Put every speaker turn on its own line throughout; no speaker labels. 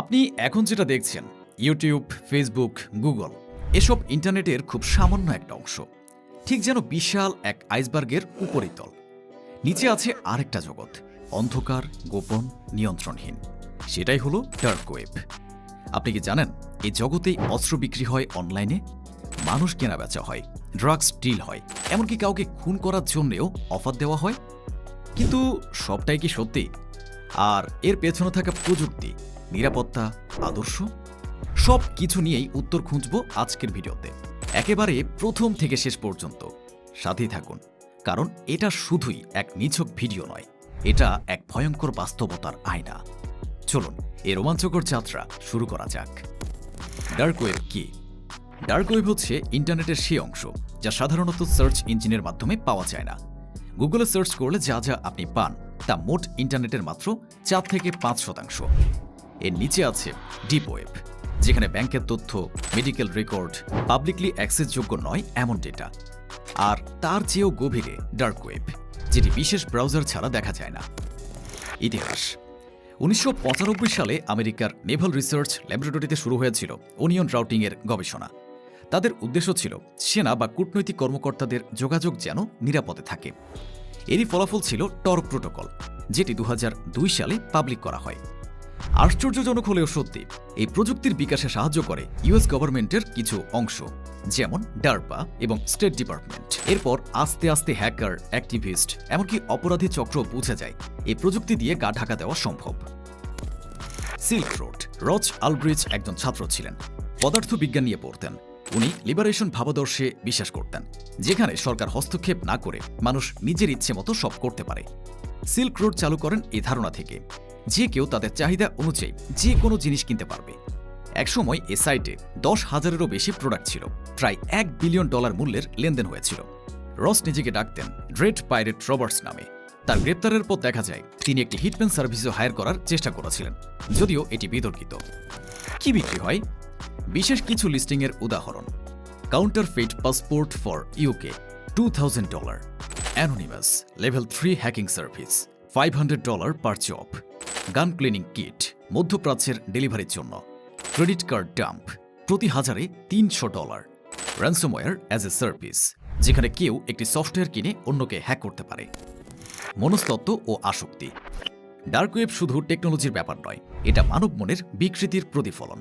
আপনি এখন যেটা দেখছেন ইউটিউব, ফেসবুক, গুগল এসব ইন্টারনেটের খুব সামান্য একটা অংশ। ঠিক যেন বিশাল এক আইসবার্গের উপরিতল। নিচে আছে আরেকটা জগৎ, অন্ধকার, গোপন, নিয়ন্ত্রণহীন। সেটাই হলো ডার্ক ওয়েব। আপনি কি জানেন এই জগতেই অস্ত্র বিক্রি হয় অনলাইনে, মানুষ কেনা বেচা হয়, ড্রাগস ডিল হয়, এমনকি কাউকে খুন করার জন্যেও অফার দেওয়া হয়? কিন্তু সবটাই কি সত্যি? আর এর পেছনে থাকা প্রযুক্তি, নিরাপত্তা, আদর্শ সব কিছু নিয়েই উত্তর খুঁজব আজকের ভিডিওতে। একেবারে প্রথম থেকে শেষ পর্যন্ত সাথেই থাকুন, কারণ এটা শুধুই এক নিছক ভিডিও নয়, এটা এক ভয়ঙ্কর বাস্তবতার আয়না। চলুন এই রোমাঞ্চকর যাত্রা শুরু করা যাক। ডার্ক ওয়েব কি? ডার্ক ওয়েব হচ্ছে ইন্টারনেটের সেই অংশ যা সাধারণত সার্চ ইঞ্জিনের মাধ্যমে পাওয়া যায় না। গুগলে সার্চ করলে যা যা আপনি পান তা মোট ইন্টারনেটের মাত্র 4 থেকে 5%। এর নিচে আছে ডিপ ওয়েব, যেখানে ব্যাংকের তথ্য, মেডিকেল রেকর্ড, পাবলিকলি অ্যাক্সেসযোগ্য নয় এমন ডেটা। আর তার চেয়েও গভীরে ডার্ক ওয়েব, যেটি বিশেষ ব্রাউজার ছাড়া দেখা যায় না। ইতিহাস: 1995 সালে আমেরিকার নেভাল রিসার্চ ল্যাবরেটরিতে শুরু হয়েছিল ওনিয়ন রাউটিংয়ের গবেষণা। তাদের উদ্দেশ্য ছিল সেনা বা কূটনৈতিক কর্মকর্তাদের যোগাযোগ যেন নিরাপদে থাকে। এরই ফলাফল ছিল টর প্রোটোকল, যেটি 2002 সালে পাবলিক করা হয়। আশ্চর্যজনক হলেও সত্যি, এই প্রযুক্তির বিকাশে সাহায্য করে ইউএস গভর্নমেন্টের কিছু অংশ, যেমন ডারপা এবং স্টেট ডিপার্টমেন্ট। এরপর আস্তে আস্তে হ্যাকার, অ্যাক্টিভিস্ট, এমনকি অপরাধী চক্র বুঝে যায় এই প্রযুক্তি দিয়ে গা ঢাকা দেওয়া সম্ভব। সিল্ক রোড: রচ আলব্রিজ একজন ছাত্র ছিলেন, পদার্থবিজ্ঞান নিয়ে পড়তেন। উনি লিবারেশন ভাবাদর্শে বিশ্বাস করতেন, যেখানে সরকার হস্তক্ষেপ না করে মানুষ নিজের ইচ্ছে মতো সব করতে পারে। সিল্ক রোড চালু করেন এই ধারণা থেকে যে কেউ তাদের চাহিদা অনুযায়ী যে কোনো জিনিস কিনতে পারবে। একসময় এ সাইটে 10,000-এরও বেশি প্রোডাক্ট ছিল, প্রায় $1 বিলিয়ন মূল্যের লেনদেন হয়েছিল। রস নিজেকে ডাকতেন গ্রেট পাইরেট রবার্টস নামে। তার গ্রেপ্তারের পর দেখা যায় তিনি একটি হিটম্যান সার্ভিসও হায়ার করার চেষ্টা করেছিলেন, যদিও এটি বিতর্কিত। কি বিক্রি হয়? বিশেষ কিছু লিস্টিংয়ের উদাহরণ: counterfeit passport for UK $2,000, anonymous level 3 hacking service $500 per job, gun cleaning kit মধ্যপ্রাচ্যের ডেলিভারির জন্য, ক্রেডিট কার্ড ডাম্প প্রতি হাজারে $300, র্যানসমওয়্যার অ্যাজ এ সার্ভিস, যেখানে কেউ একটি সফটওয়্যার কিনে অন্যকে হ্যাক করতে পারে। মনস্তত্ত্ব ও আসক্তি: ডার্ক ওয়েব শুধু টেকনোলজির ব্যাপার নয়, এটা মানব মনের বিকৃতির প্রতিফলন।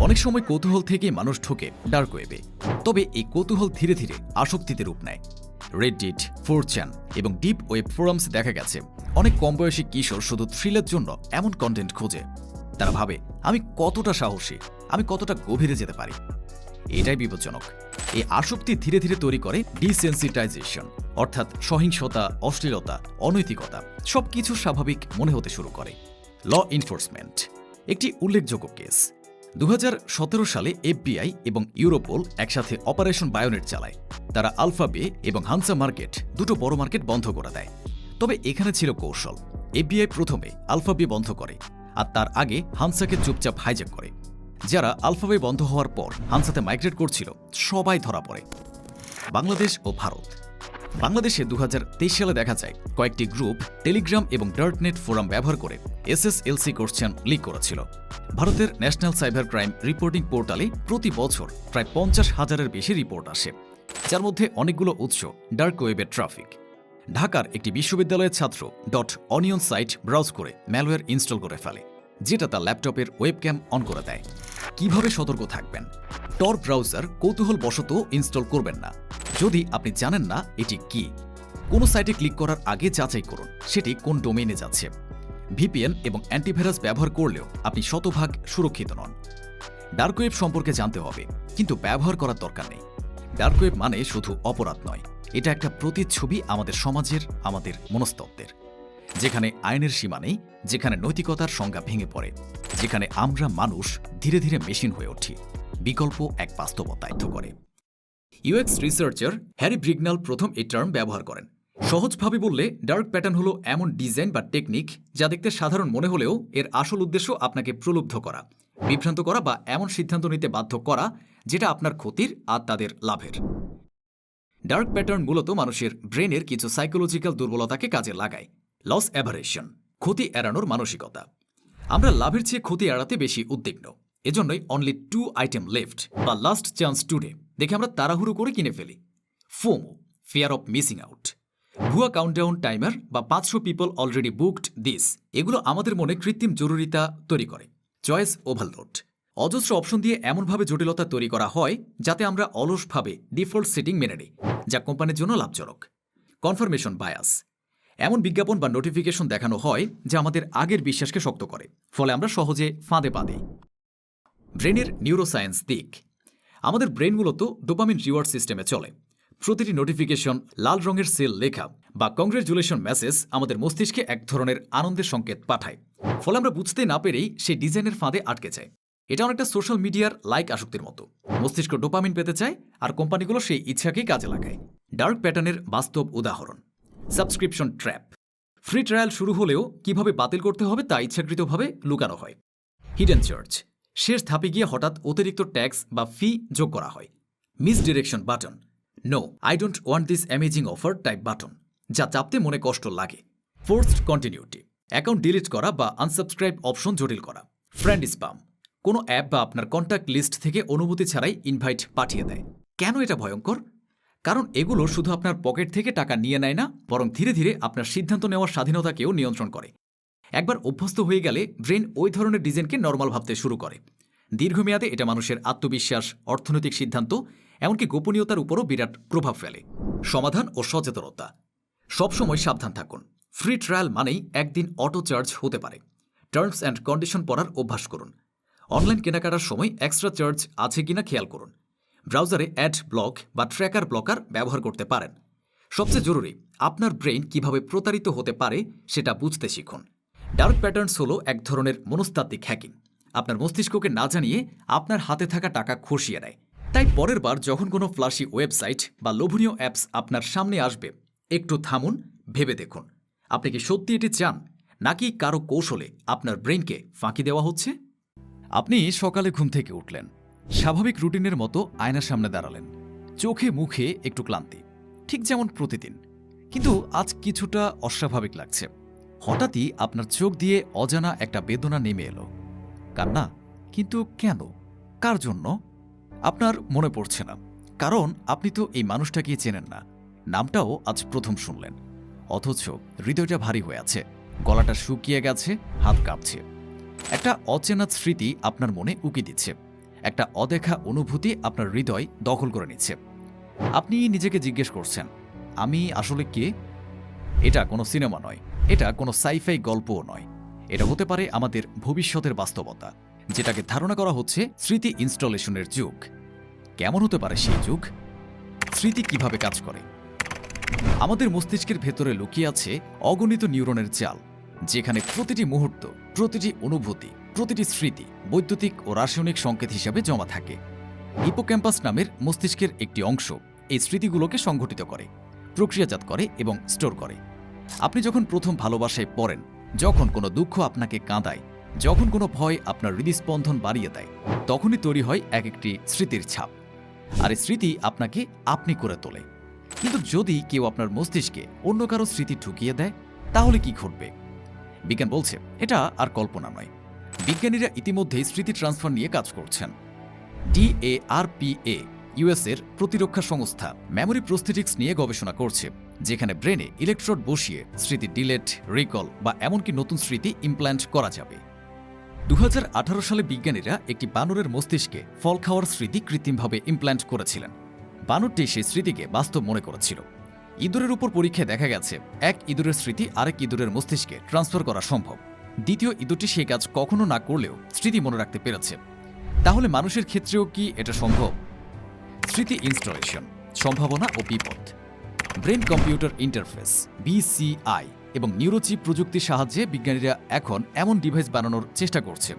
অনেক সময় কৌতূহল থেকেই মানুষ ঢোকে ডার্ক ওয়েবে, তবে এই কৌতূহল ধীরে ধীরে আসক্তিতে রূপ নেয়। রেডিট, 4chan এবং ডিপ ওয়েব ফোরামস দেখা গেছে অনেক কম বয়সী কিশোর শুধু থ্রিলের জন্য এমন কন্টেন্ট খোঁজে। তারা ভাবে, আমি কতটা সাহসী, আমি কতটা গভীরে যেতে পারি। এটাই বিপজ্জনক। এই আসক্তি ধীরে ধীরে তৈরি করে ডিসেন্সিটাইজেশন, অর্থাৎ সহিংসতা, অশ্লীলতা, অনৈতিকতা সবকিছু স্বাভাবিক মনে হতে শুরু করে। ল এনফোর্সমেন্ট: একটি উল্লেখযোগ্য কেস, 2017 সালে FBI এবং ইউরোপোল একসাথে অপারেশন বায়োনেট চালায়। তারা আলফা বে এবং হানসা মার্কেট, দুটো বড় মার্কেট বন্ধ করে দেয়। তবে এখানে ছিল কৌশল। FBI প্রথমে আলফা বে বন্ধ করে, আর তার আগে হানসাকে চুপচাপ হাইজ্যাক করে। যারা আলফা বে বন্ধ হওয়ার পর হানসাতে মাইগ্রেট করছিল সবাই ধরা পড়ে। বাংলাদেশ ও ভারত: বাংলাদেশে 2023 সালে দেখা যায় কয়েকটি গ্রুপ টেলিগ্রাম এবং ডার্কনেট ফোরাম ব্যবহার করে SSLC কোশ্চেন লিক করেছিল। ভারতের ন্যাশনাল সাইবার ক্রাইম রিপোর্টিং পোর্টালে প্রতি বছর প্রায় 50,000-এর বেশি রিপোর্ট আসে, যার মধ্যে অনেকগুলো উৎস ডার্ক ওয়েবের ট্রাফিক। ঢাকার একটি বিশ্ববিদ্যালয়ের ছাত্র .অনিয়ন সাইট ব্রাউজ করে ম্যালওয়্যার ইনস্টল করে ফেলে, যেটা তার ল্যাপটপের ওয়েবক্যাম অন করে দেয়। কিভাবে সতর্ক থাকবেন? টর ব্রাউজার কৌতূহলবশত ইনস্টল করবেন না যদি আপনি জানেন না এটি কি। কোনো সাইটে ক্লিক করার আগে যাচাই করুন সেটি কোন ডোমেইনে যাচ্ছে। VPN এবং অ্যান্টিভাইরাস ব্যবহার করলেও আপনি শতভাগ সুরক্ষিত নন। ডার্ক ওয়েব সম্পর্কে জানতে হবে, কিন্তু ব্যবহার করার দরকার নেই। ডার্ক ওয়েব মানে শুধু অপরাধ নয়, এটা একটা প্রতিচ্ছবি আমাদের সমাজের, আমাদের মনস্তত্ত্বের। যেখানে আইনের সীমা নেই, যেখানে নৈতিকতার সংজ্ঞা ভেঙে পড়ে, যেখানে আমরা মানুষ ধীরে ধীরে মেশিন হয়ে উঠি। বিকল্প এক বাস্তবতায় করে। UX রিসার্চার হ্যারি ব্রিগনাল প্রথম এই টার্ম ব্যবহার করেন। সহজভাবে বললে ডার্ক প্যাটার্ন হলো এমন ডিজাইন বা টেকনিক যা দেখতে সাধারণ মনে হলেও এর আসল উদ্দেশ্য আপনাকে প্রলুব্ধ করা, বিভ্রান্ত করা বা এমন সিদ্ধান্ত নিতে বাধ্য করা যেটা আপনার ক্ষতির আর তাদের লাভের। ডার্ক প্যাটার্ন মূলত মানুষের ব্রেনের কিছু সাইকোলজিক্যাল দুর্বলতাকে কাজে লাগায়। লস অ্যাভারেশন: ক্ষতি এড়ানোর মানসিকতা। আমরা লাভের চেয়ে ক্ষতি এড়াতে বেশি উদ্বিগ্ন। এজন্যই অনলি 2 আইটেম লেফট বা লাস্ট চান্স টুডে দেখে আমরা তাড়াহুড়ো করে কিনে ফেলি। FOMO, fear of missing out, ভুয়া কাউন্টডাউন টাইমার বা 500 পিপল অলরেডি বুকড দিস, এগুলো আমাদের মনে কৃত্রিম জরুরিতা তৈরি করে। চয়েস ওভারলোড, অজস্র অপশন দিয়ে এমনভাবে জটিলতা তৈরি করা হয় যাতে আমরা অলসভাবে ডিফল্ট সেটিং মেনে নিই, যা কোম্পানির জন্য লাভজনক। কনফার্মেশন বায়াস, এমন বিজ্ঞাপন বা নোটিফিকেশন দেখানো হয় যা আমাদের আগের বিশ্বাসকে শক্ত করে, ফলে আমরা সহজে ফাঁদে পা দিই। ব্রেনের নিউরোসায়েন্স দিক, আমাদের ব্রেন মূলত ডোপামিন রিওয়ার্ড সিস্টেমে চলে। প্রতিটি নোটিফিকেশন, লাল রঙের সেল লেখা বা কংগ্রেচুলেশন মেসেজ আমাদের মস্তিষ্কে এক ধরনের আনন্দের সংকেত পাঠায়, ফলে আমরা বুঝতে না পেরেই সেই ডিজাইনের ফাঁদে আটকে যায়। এটা অনেকটা সোশ্যাল মিডিয়ার লাইক আসক্তির মতো। মস্তিষ্ক ডোপামিন পেতে চায় আর কোম্পানিগুলো সেই ইচ্ছাকেই কাজে লাগায়। ডার্ক প্যাটার্নের বাস্তব উদাহরণ সাবস্ক্রিপশন ট্র্যাপ, ফ্রি ট্রায়াল শুরু হলেও কিভাবে বাতিল করতে হবে তা ইচ্ছাকৃতভাবে লুকানো হয়। হিডেন চার্জ, শেষ ধাপে গিয়ে হঠাৎ অতিরিক্ত ট্যাক্স বা ফি যোগ করা হয়। Misdirection button, no I don't want this amazing offer type button, যা চাপতে মনে কষ্ট লাগে। ফোর্সড কন্টিনিউটি, অ্যাকাউন্ট ডিলিট করা বা আনসাবস্ক্রাইব অপশন জটিল করা। ফ্রেন্ড স্প্যাম, কোনো অ্যাপ বা আপনার কন্ট্যাক্ট লিস্ট থেকে অনুমতি ছাড়াই ইনভাইট পাঠিয়ে দেয়। কেন এটা ভয়ঙ্কর? কারণ এগুলো শুধু আপনার পকেট থেকে টাকা নিয়ে নেয় না, বরং ধীরে ধীরে আপনার সিদ্ধান্ত নেওয়ার স্বাধীনতাকেও নিয়ন্ত্রণ করে। একবার অভ্যস্ত হয়ে গেলে ব্রেন ওই ধরনের ডিজাইনকে নর্মাল ভাবতে শুরু করে। দীর্ঘমেয়াদে এটা মানুষের আত্মবিশ্বাস, অর্থনৈতিক সিদ্ধান্ত, এমনকি গোপনীয়তার উপরও বিরাট প্রভাব ফেলে। সমাধান ও সচেতনতা, সবসময় সাবধান থাকুন। ফ্রি ট্রায়াল মানেই একদিন অটো চার্জ হতে পারে। টার্মস অ্যান্ড কন্ডিশন পড়ার অভ্যাস করুন। অনলাইন কেনাকাটার সময় এক্সট্রা চার্জ আছে কিনা খেয়াল করুন। ব্রাউজারে অ্যাড ব্লক বা ট্র্যাকার ব্লকার ব্যবহার করতে পারেন। সবচেয়ে জরুরি, আপনার ব্রেইন কিভাবে প্রতারিত হতে পারে সেটা বুঝতে শিখুন। ডার্ক প্যাটার্নস হলো এক ধরনের মনস্তাত্ত্বিক হ্যাকিং। আপনার মস্তিষ্ককে না জানিয়ে আপনার হাতে থাকা টাকা খসিয়ে নেয়। তাই পরের বার যখন কোনো ফ্লাশি ওয়েবসাইট বা লোভনীয় অ্যাপস আপনার সামনে আসবে, একটু থামুন, ভেবে দেখুন আপনি কি সত্যি এটি চান, নাকি কারো কৌশলে আপনার ব্রেইনকে ফাঁকি দেওয়া হচ্ছে। আপনি সকালে ঘুম থেকে উঠলেন, স্বাভাবিক রুটিনের মতো আয়নার সামনে দাঁড়ালেন, চোখে মুখে একটু ক্লান্তি, ঠিক যেমন প্রতিদিন। কিন্তু আজ কিছুটা অস্বাভাবিক লাগছে। হঠাৎই আপনার চোখ দিয়ে অজানা একটা বেদনা নেমে এলো। কান্না? কিন্তু কেন? কার জন্য? আপনার মনে পড়ছে না, কারণ আপনি তো এই মানুষটাকে চেনেন না, নামটাও আজ প্রথম শুনলেন। অথচ হৃদয়টা ভারী হয়ে আছে, গলাটা শুকিয়ে গেছে, হাত কাঁপছে। একটা অচেনা স্মৃতি আপনার মনে উকি দিচ্ছে, একটা অদেখা অনুভূতি আপনার হৃদয় দখল করে নিচ্ছে। আপনি নিজেকে জিজ্ঞেস করছেন, আমি আসলে কে? এটা কোনো সিনেমা নয়, এটা কোনো সাইফাই গল্পও নয়। এটা হতে পারে আমাদের ভবিষ্যতের বাস্তবতা, যেটাকে ধারণা করা হচ্ছে স্মৃতি ইনস্টলেশনের যুগ। কেমন হতে পারে সেই যুগ? স্মৃতি কিভাবে কাজ করে? আমাদের মস্তিষ্কের ভেতরে লুকিয়ে আছে অগণিত নিউরনের জাল, যেখানে প্রতিটি মুহূর্ত, প্রতিটি অনুভূতি, প্রতিটি স্মৃতি বৈদ্যুতিক ও রাসায়নিক সংকেত হিসাবে জমা থাকে। হিপোক্যাম্পাস নামের মস্তিষ্কের একটি অংশ এই স্মৃতিগুলোকে সংগঠিত করে, প্রক্রিয়াজাত করে এবং স্টোর করে। আপনি যখন প্রথম ভালোবাসায় পড়েন, যখন কোনো দুঃখ আপনাকে কাঁদায়, যখন কোনো ভয় আপনার হৃদস্পন্দন বাড়িয়ে দেয়, তখনই তৈরি হয় এক একটি স্মৃতির ছাপ। আর এই স্মৃতি আপনাকে আপনি করে তোলে। কিন্তু যদি কেউ আপনার মস্তিষ্কে অন্য কারো স্মৃতি ঢুকিয়ে দেয়, তাহলে কি ঘটবে? বিজ্ঞান বলছে এটা আর কল্পনা নয়। বিজ্ঞানীরা ইতিমধ্যেই স্মৃতি ট্রান্সফার নিয়ে কাজ করছেন। DARPA, ইউএসের প্রতিরক্ষা সংস্থা, মেমোরি প্রস্থেটিক্স নিয়ে গবেষণা করছে, যেখানে ব্রেনে ইলেকট্রোড বসিয়ে স্মৃতি ডিলেট, রিকল বা এমনকি নতুন স্মৃতি ইমপ্ল্যান্ট করা যাবে। 2018 সালে বিজ্ঞানীরা একটি বানরের মস্তিষ্কে ফল খাওয়ার স্মৃতি কৃত্রিমভাবে ইমপ্ল্যান্ট করেছিলেন। বানরটি সেই স্মৃতিকে বাস্তব মনে করেছিল। ইঁদুরের উপর পরীক্ষায় দেখা গেছে এক ইঁদুরের স্মৃতি আরেক ইঁদুরের মস্তিষ্কে ট্রান্সফার করা সম্ভব। দ্বিতীয় ইঁদুরটি সেই কাজ কখনো না করলেও স্মৃতি মনে রাখতে পেরেছে। তাহলে মানুষের ক্ষেত্রেও কি এটা সম্ভব? স্মৃতি ইনস্টলেশন, সম্ভাবনা ও বিপদ। ব্রেন কম্পিউটার ইন্টারফেস BCI এবং নিউরোচিপ প্রযুক্তির সাহায্যে বিজ্ঞানীরা এখন এমন ডিভাইস বানানোর চেষ্টা করছে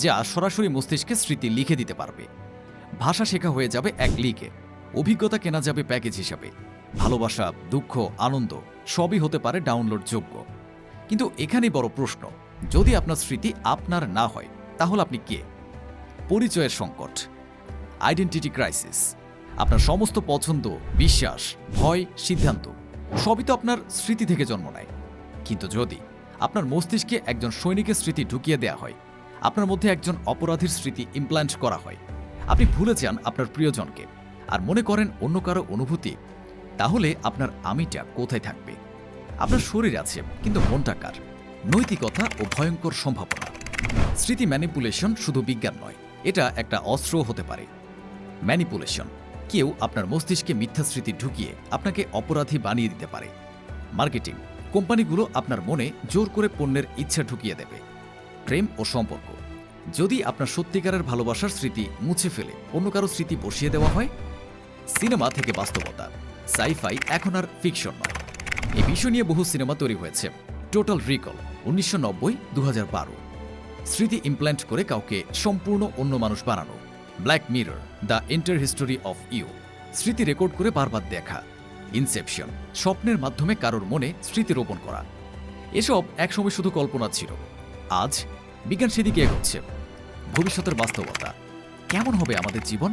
যা সরাসরি মস্তিষ্কে স্মৃতি লিখে দিতে পারবে। ভাষা শেখা হয়ে যাবে এক ক্লিকে, অভিজ্ঞতা কেনা যাবে প্যাকেজ হিসাবে। ভালোবাসা, দুঃখ, আনন্দ সবই হতে পারে ডাউনলোডযোগ্য। কিন্তু এখানেই বড় প্রশ্ন, যদি আপনার স্মৃতি আপনার না হয়, তাহলে আপনি কে? পরিচয়ের সংকট, আইডেন্টিটি ক্রাইসিস। আপনার সমস্ত পছন্দ, বিশ্বাস, ভয়, সিদ্ধান্ত সবই তো আপনার স্মৃতি থেকে জন্ম নেয়। কিন্তু যদি আপনার মস্তিষ্কে একজন সৈনিকের স্মৃতি ঢুকিয়ে দেয়া হয়, আপনার মধ্যে একজন অপরাধীর স্মৃতি ইমপ্ল্যান্ট করা হয়। আপনি ভুলে যান আপনার প্রিয়জনকে আর মনে করেন অন্য কারো অনুভূতি। তাহলে আপনার আমিটা কোথায় থাকবে? আপনার শরীর আছে, কিন্তু মনটা কার? নৈতিকতা ও ভয়ঙ্কর সম্ভাবনা। স্মৃতি ম্যানিপুলেশন শুধু বিজ্ঞান নয়, এটা একটা অস্ত্র হতে পারে। ম্যানিপুলেশন, কেউ আপনার মস্তিষ্কে মিথ্যা স্মৃতি ঢুকিয়ে আপনাকে অপরাধী বানিয়ে দিতে পারে। মার্কেটিং, কোম্পানিগুলো আপনার মনে জোর করে পণ্যের ইচ্ছা ঢুকিয়ে দেবে। প্রেম ও সম্পর্ক, যদি আপনার সত্যিকারের ভালোবাসার স্মৃতি মুছে ফেলে অন্য কারো স্মৃতি বসিয়ে দেওয়া হয়। সিনেমা থেকে বাস্তবতা, সাইফাই এখন আর ফিকশন নয়। এই বিষয় নিয়ে বহু সিনেমা তৈরি হয়েছে। টোটাল রিকল 1990-2012, স্মৃতি ইমপ্ল্যান্ট করে কাউকে সম্পূর্ণ অন্য মানুষ বানানো। Black Mirror, The Entire History of You, স্মৃতি রেকর্ড করে বারবার দেখা। ইনসেপশন, স্বপ্নের মাধ্যমে কারোর মনে স্মৃতি রোপণ করা। এসব একসময় শুধু কল্পনা ছিল, আজ বিজ্ঞান সেদিকে এগোচ্ছে। ভবিষ্যতের বাস্তবতা, কেমন হবে আমাদের জীবন?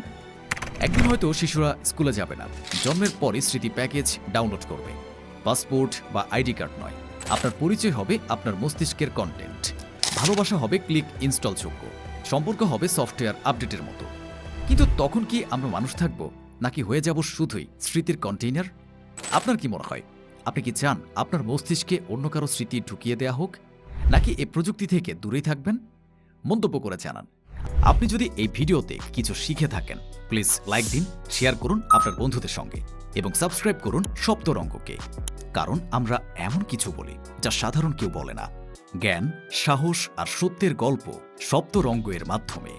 একদিন হয়তো শিশুরা স্কুলে যাবে না, জন্মের পরই স্মৃতি প্যাকেজ ডাউনলোড করবে। পাসপোর্ট বা আইডি কার্ড নয়, আপনার পরিচয় হবে আপনার মস্তিষ্কের কন্টেন্ট। ভালোবাসা হবে ক্লিক ইনস্টল যোগ্য, সম্পর্ক হবে সফটওয়্যার আপডেটের মতো। কিন্তু তখন কি আমরা মানুষ থাকব, নাকি হয়ে যাব শুধুই স্মৃতির কন্টেইনার? আপনার কি মনে হয়? আপনি কি চান আপনার মস্তিষ্কে অন্য কারো স্মৃতি ঢুকিয়ে দেয়া হোক, নাকি এই প্রযুক্তি থেকে দূরেই থাকবেন? মন্তব্য করে জানান। আপনি যদি এই ভিডিওতে কিছু শিখে থাকেন, প্লিজ লাইক দিন, শেয়ার করুন আপনার বন্ধুদের সঙ্গে এবং সাবস্ক্রাইব করুন সপ্তরঙ্গকে। কারণ আমরা এমন কিছু বলি যা সাধারণ কেউ বলে না। জ্ঞান, সাহস আর সত্যের গল্প সপ্তরঙ্গ এর মাধ্যমে।